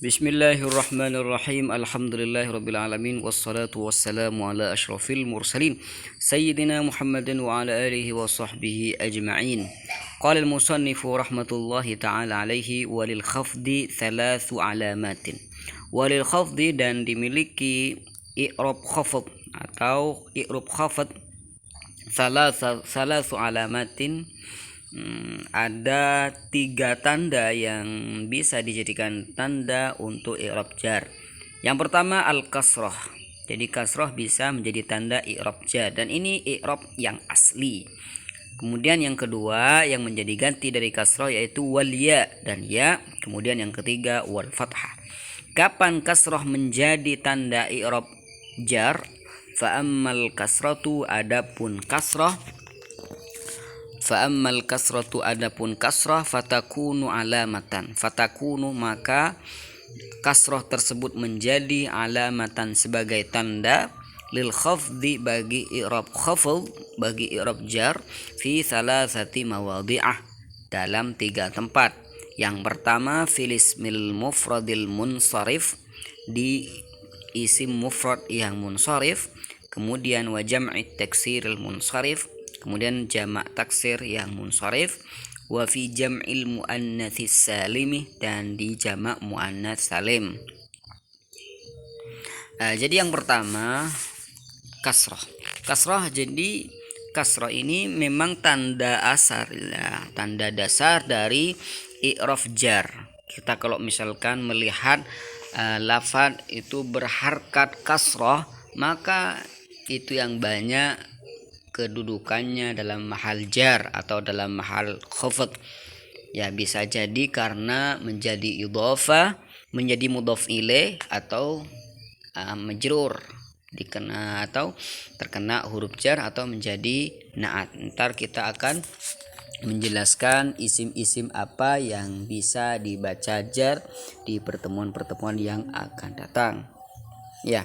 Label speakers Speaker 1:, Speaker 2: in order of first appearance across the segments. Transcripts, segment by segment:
Speaker 1: Bismillahirrahmanirrahim. Alhamdulillahirabbil wassalatu wassalamu ala asyrafil mursalin sayyidina Muhammadin wa ala alihi wa sahbihi ajma'in. Qala al-musannifu rahmatullahi ta'ala alaihi walil khafdi thalathu alamatin. Walil khafdi dan dimiliki i'rab khafd atau i'rab khafd thalathu alamatin. Ada 3 tanda yang bisa dijadikan tanda untuk i'rab jar. Yang pertama al-kasrah. Jadi kasrah bisa menjadi tanda i'rab jar dan ini i'rab yang asli. Kemudian yang kedua yang menjadi ganti dari kasrah yaitu wal ya dan ya. Kemudian yang ketiga wal fathah. Kapan kasrah menjadi tanda i'rab jar? Fa ammal kasratu adapun kasrah adapun kasrah fatakunu alamatan. Fatakunu maka kasrah tersebut menjadi alamatan sebagai tanda lil khafdi bagi i'rab khafd bagi i'rab jar fi thalathati mawadhi'ah dalam 3 tempat. Yang pertama fil ismil mufradil munsharif di isim mufrad yang munsharif, kemudian wa jam'i taksiril munsharif, kemudian jamak taksir yang munsharif, wa fi jam'il muannatsis salimi dan di jamak muannats salim. Jadi yang pertama kasrah. Jadi kasrah ini memang tanda asar ya, tanda dasar dari i'rab jar. Kita kalau misalkan melihat lafaz itu berharkat kasrah, maka itu yang banyak kedudukannya dalam mahal jar atau dalam mahal khafd. Ya bisa jadi karena menjadi idhofah, menjadi mudhof ilaih atau majrur dikena atau terkena huruf jar atau menjadi naat. Ntar kita akan menjelaskan isim-isim apa yang bisa dibaca jar di pertemuan-pertemuan yang akan datang. Ya.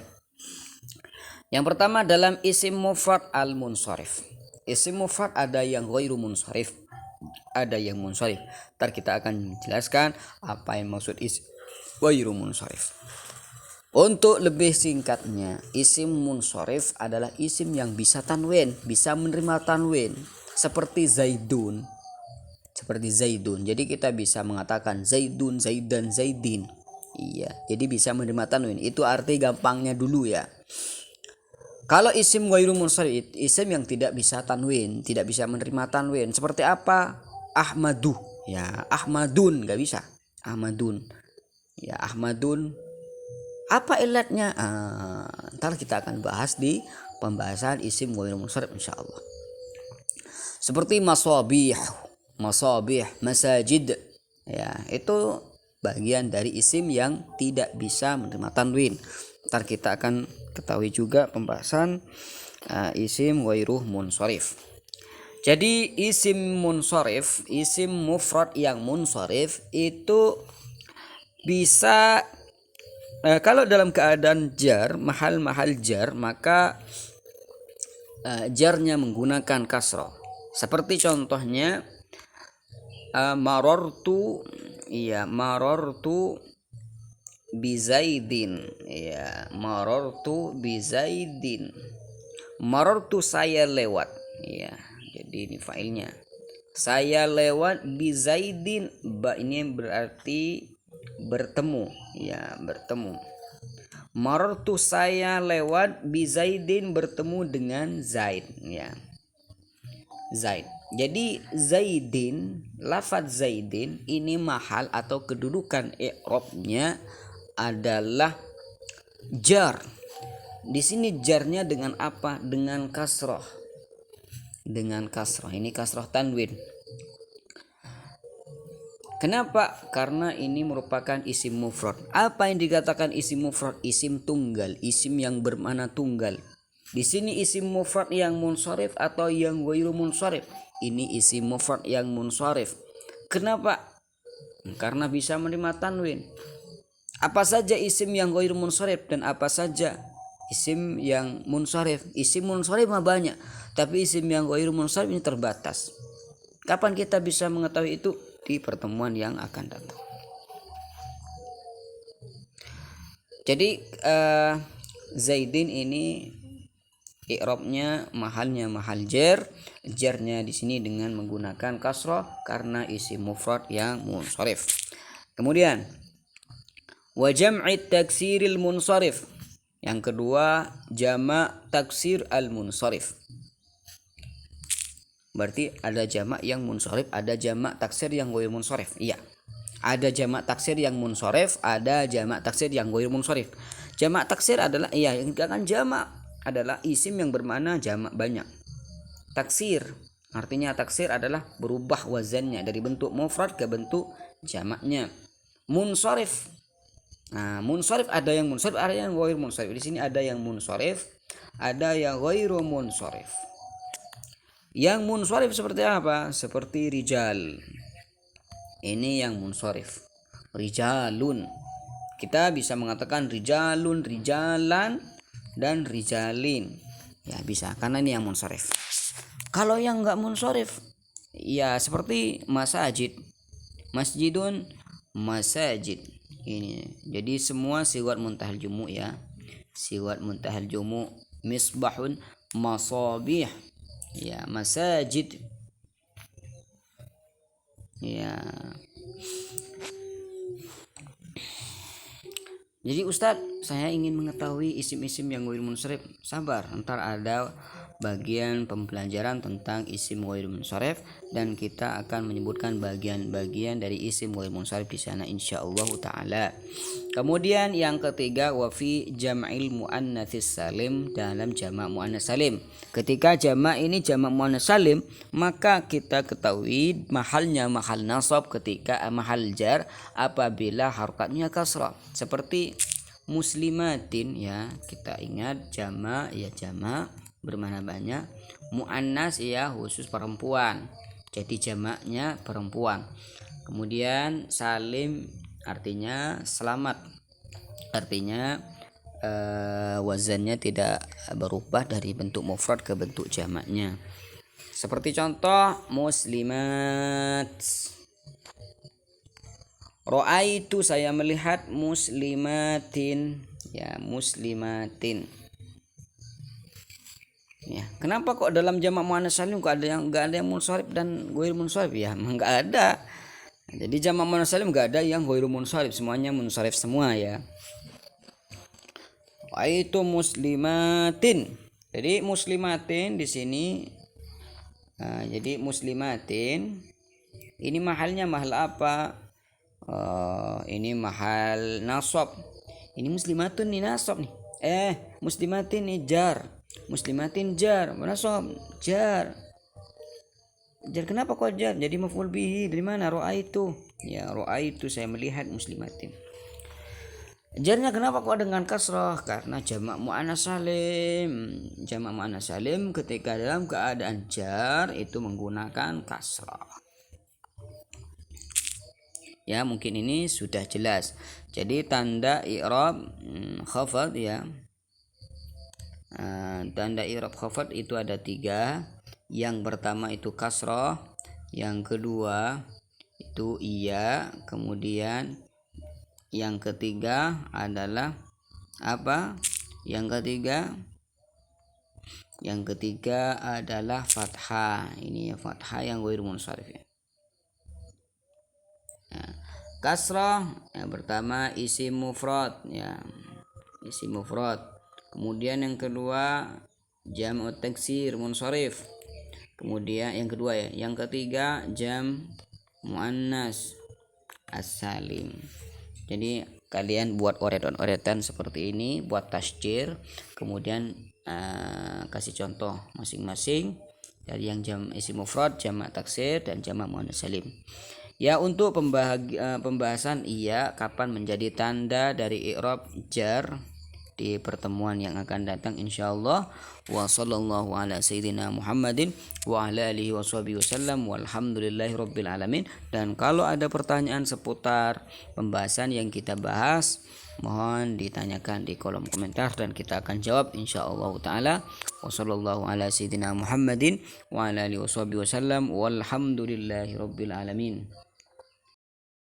Speaker 1: Yang pertama dalam isim mufrad al-munsharif. Isim mufrad ada yang ghairu munsharif, ada yang munsharif. Ntar kita akan menjelaskan apa yang maksud isim ghairu munsharif. Untuk lebih singkatnya, isim munsharif adalah isim yang bisa tanwin, bisa menerima tanwin, seperti zaidun. Jadi kita bisa mengatakan zaidun, zaidan, zaidin. Iya, jadi bisa menerima tanwin. Itu arti gampangnya dulu ya. Kalau isim ghairu munsharif, isim yang tidak bisa tanwin, tidak bisa menerima tanwin. Seperti apa? Ahmadu. Ya, Ahmadun enggak bisa. Ahmadun. Ya, Ahmadun. Apa ilatnya? Ntar kita akan bahas di pembahasan isim ghairu munsharif insyaallah. Seperti masabih, masajid. Ya, itu bagian dari isim yang tidak bisa menerima tanwin. Ntar kita akan ketahui juga pembahasan isim ghairu munsharif. Jadi isim munsharif, isim mufrad yang munsharif itu bisa kalau dalam keadaan jar, mahal jar, maka jarnya menggunakan kasrah. Seperti contohnya marartu bizaidin. Ya, marartu bizaidin. Marartu saya lewat. Ya, jadi ini failnya. Saya lewat bizaidin. Ba ini berarti bertemu. Ya, bertemu. Marartu saya lewat bizaidin bertemu dengan Zaid. Ya. Zaid. Jadi zaidin, lafaz zaidin ini mahal atau kedudukan i'rabnya adalah jar. Di sini jarnya dengan apa? Dengan kasrah. Dengan kasrah. Ini kasrah tanwin. Kenapa? Karena ini merupakan isim mufrad. Apa yang dikatakan isim mufrad? Isim tunggal, isim yang bermakna tunggal. Di sini isim mufrad yang munsharif atau yang ghairu munsharif. Ini isim mufrad yang munsharif. Kenapa? Karena bisa menerima tanwin. Apa saja isim yang ghairu munsharif dan apa saja isim yang munsharif? Isim munsharif mah banyak, tapi isim yang ghairu munsharif ini terbatas. Kapan kita bisa mengetahui itu? Di pertemuan yang akan datang. Jadi Zaidin ini i'rabnya mahalnya mahal jar. Jarnya di sini dengan menggunakan kasrah karena isim mufrad yang munsharif. Kemudian wa jam'i taksiril munsharif. Yang kedua jamak taksir al munsharif. Berarti ada jamak yang munsharif, ada jamak taksir yang ghair munsharif. Iya. Ada jamak taksir yang munsharif, ada jamak taksir yang ghair munsharif. Jamak taksir adalah yang dikatakan jamak adalah isim yang bermakna jamak banyak. Taksir artinya taksir adalah berubah wazannya dari bentuk mufrad ke bentuk jamaknya. Munsharif. Nah, munsharif ada yang munsharif, ada yang ghair munsharif. Di sini ada yang munsharif, ada yang ghairu munsharif. Yang munsharif seperti apa? Seperti rijal. Ini yang munsharif. Rijalun. Kita bisa mengatakan rijalun, rijalan, dan rijalin. Ya bisa, karena ini yang munsharif. Kalau yang enggak munsharif, ya seperti masajid. Masjidun, masajid. Ini. Jadi semua sigat muntahal jumu ya. Sigat muntahal jumu. Misbahun, masabih. Ya, masajid. Ya. Jadi Ustadz, saya ingin mengetahui isim-isim yang ghair munsharif. Sabar, ntar ada bagian pembelajaran tentang isim ghair munsharif dan kita akan menyebutkan bagian-bagian dari isim ghair munsharif di sana insyaallah taala. Kemudian yang ketiga wa fi jam'il muannatsis salim, dalam jamak muannats salim. Ketika jamak ini jamak muannats salim, maka kita ketahui mahalnya mahal nasab ketika mahal jar apabila harokatnya kasrah. Seperti muslimatin ya, kita ingat jamak ya jamak bermakna banyak, muannas ya khusus perempuan. Jadi jamaknya perempuan. Kemudian salim artinya selamat. Artinya wazannya tidak berubah dari bentuk mufrad ke bentuk jamaknya. Seperti contoh muslimat. Ra'aitu, saya melihat muslimatin. Ya, muslimatin. Ya, kenapa kok dalam jamak muannats salim kok ada yang enggak ada yang munsharif dan ghair munsharif? Ya, enggak ada. Jadi jamak muannats salim enggak ada yang ghair munsharif, semuanya munsharif semua ya. Itu muslimatin. Jadi muslimatin di sini jadi muslimatin ini mahalnya mahal apa? Ini mahal nasab. Ini muslimatun nih nasab nih. Muslimatin nih jar. Muslimatin jar, nasab jar. Jar kenapa kok jar? Jadi maf'ul bihi dari mana? Ra'aitu. Ya, ra'aitu saya melihat muslimatin. Jarnya kenapa kok dengan kasrah? Karena jamak muannats salim. Jamak muannats salim ketika dalam keadaan jar itu menggunakan kasrah. Ya, mungkin ini sudah jelas. Jadi tanda i'rab khafad ya. Tanda i'rab khafad itu ada 3. Yang pertama itu kasrah, yang kedua itu iya, kemudian yang ketiga adalah apa? Yang ketiga adalah fathah. Ini ya fathah yang ghair munsharif ya. Kasrah yang pertama isim mufrad ya. Isim mufrad. Kemudian yang kedua jam'u taksir munsharif. Kemudian yang kedua ya, yang ketiga jam muannas as-salim. Jadi kalian buat oretan seperti ini, buat tasjir, kemudian kasih contoh masing-masing dari yang jam isim mufrad, jamak taksir dan jamak muannas salim. Ya, untuk pembahasan kapan menjadi tanda dari i'rab jar di pertemuan yang akan datang insyaallah. Wa sallallahu ala sayyidina Muhammadin wa ala alihi washabihi wasallam walhamdulillahi rabbil alamin. Dan kalau ada pertanyaan seputar pembahasan yang kita bahas, mohon ditanyakan di kolom komentar dan kita akan jawab insyaallah taala. Wa sallallahu ala sayyidina Muhammadin wa ala alihi washabihi wasallam walhamdulillahi rabbil alamin.